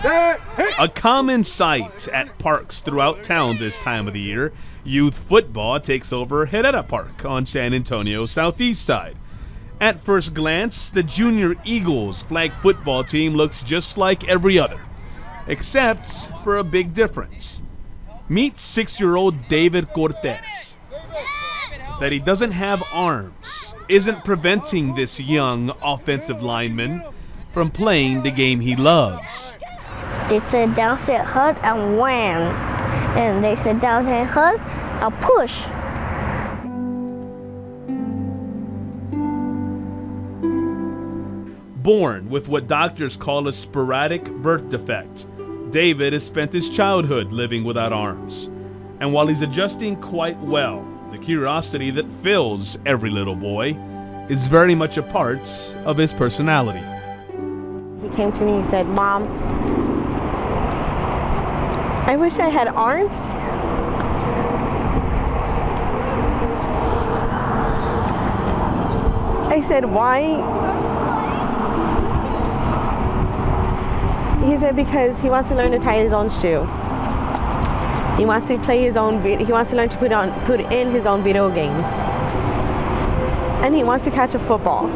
A common sight at parks throughout town this time of the year, youth football takes over Herrera Park on San Antonio's southeast side. At first glance, the Junior Eagles flag football team looks just like every other, except for a big difference. Meet 6-year-old David Cortez. That he doesn't have arms isn't preventing this young offensive lineman from playing the game he loves. They said down, said hut, and wham. And they said down, said hut, a push. Born with what doctors call a sporadic birth defect, David has spent his childhood living without arms. And while he's adjusting quite well, the curiosity that fills every little boy is very much a part of his personality. He came to me and said, "Mom, I wish I had arms." I said, "Why?" He said, "Because he wants to learn to tie his own shoe. He wants to play his own. He wants to learn to put in his own video games, and he wants to catch a football."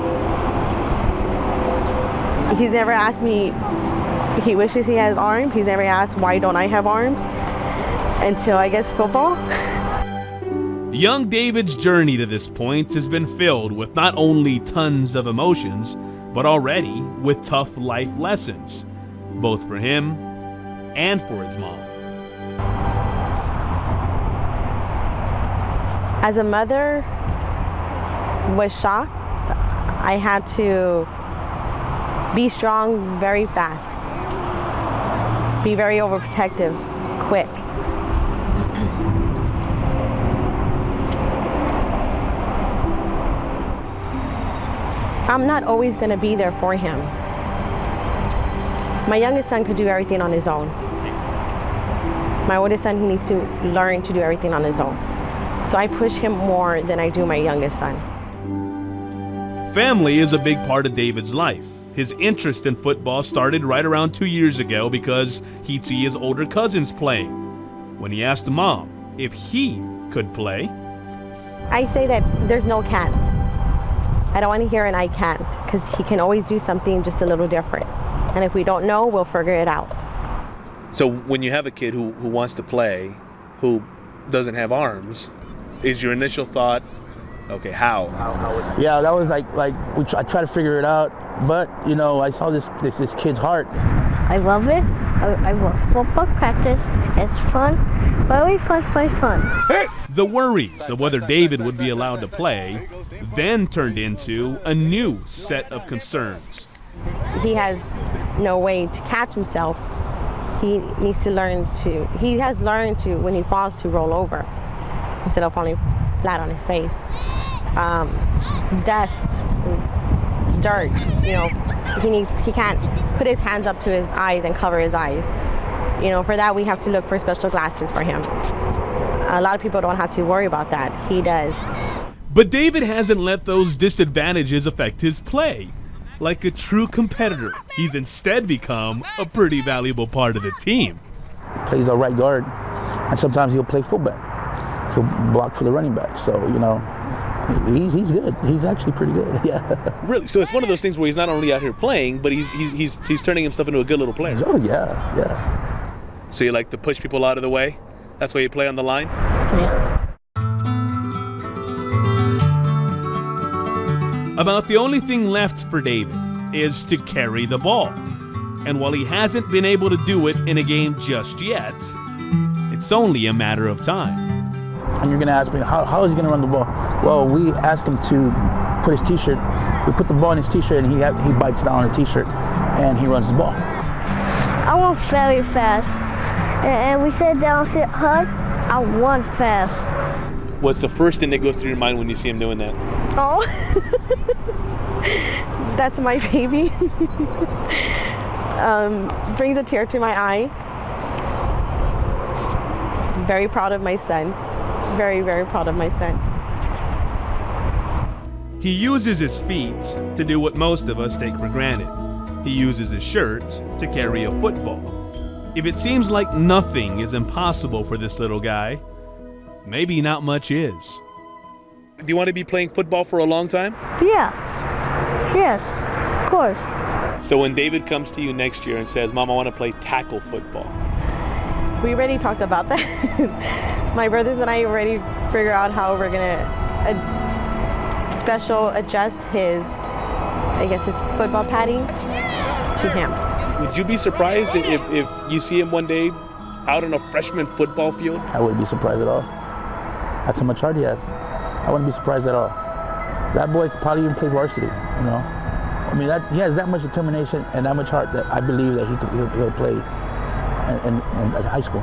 He's never asked me. He wishes he has arms. He's never asked, "Why don't I have arms?" Until I guess football. Young David's journey to this point has been filled with not only tons of emotions, but already with tough life lessons, both for him and for his mom. As a mother, was shocked. I had to be strong very fast. Be very overprotective, quick. I'm not always going to be there for him. My youngest son could do everything on his own. My oldest son, he needs to learn to do everything on his own. So I push him more than I do my youngest son. Family is a big part of David's life. His interest in football started right around 2 years ago because he'd see his older cousins playing. When he asked Mom if he could play, I say that there's no can't. I don't want to hear an I can't, because he can always do something just a little different. And if we don't know, we'll figure it out. So when you have a kid who wants to play, who doesn't have arms, is your initial thought, okay, how? Yeah, that was like I tried to figure it out, but you know, I saw this kid's heart. I love it. I love football practice. It's fun. Very fun. the worries of whether David would be allowed to play then turned into a new set of concerns. He has no way to catch himself. He needs to learn to, he has learned to, when he falls, to roll over instead of falling flat on his face. Dust, dirt, you know, he can't put his hands up to his eyes and cover his eyes. You know, for that we have to look for special glasses for him. A lot of people don't have to worry about that. He does. But David hasn't let those disadvantages affect his play. Like a true competitor, he's instead become a pretty valuable part of the team. He plays a right guard, and sometimes he'll play fullback. He'll block for the running back. So, you know, he's good. He's actually pretty good. Yeah. Really? So it's one of those things where he's not only out here playing, but he's turning himself into a good little player. Oh yeah. So you like to push people out of the way? That's why you play on the line? Yeah. About the only thing left for David is to carry the ball. And while he hasn't been able to do it in a game just yet, it's only a matter of time. And you're going to ask me, how is he going to run the ball? Well, we ask him to put his T-shirt. We put the ball in his T-shirt, and he bites down the T-shirt, and he runs the ball. I want very fast. And we sit down, sit hard, I want fast. What's the first thing that goes through your mind when you see him doing that? Oh, that's my baby. Brings a tear to my eye. Very proud of my son. Very, very proud of my son. He uses his feet to do what most of us take for granted. He uses his shirt to carry a football. If it seems like nothing is impossible for this little guy, maybe not much is. Do you want to be playing football for a long time? Yeah. Yes, of course. So when David comes to you next year and says, Mom, I want to play tackle football. We already talked about that. My brothers and I already figure out how we're going to adjust his football padding to him. Would you be surprised if you see him one day out on a freshman football field? I wouldn't be surprised at all. That's how much heart he has. I wouldn't be surprised at all. That boy could probably even play varsity, you know. I mean, he has that much determination and that much heart that I believe that he'll play in high school.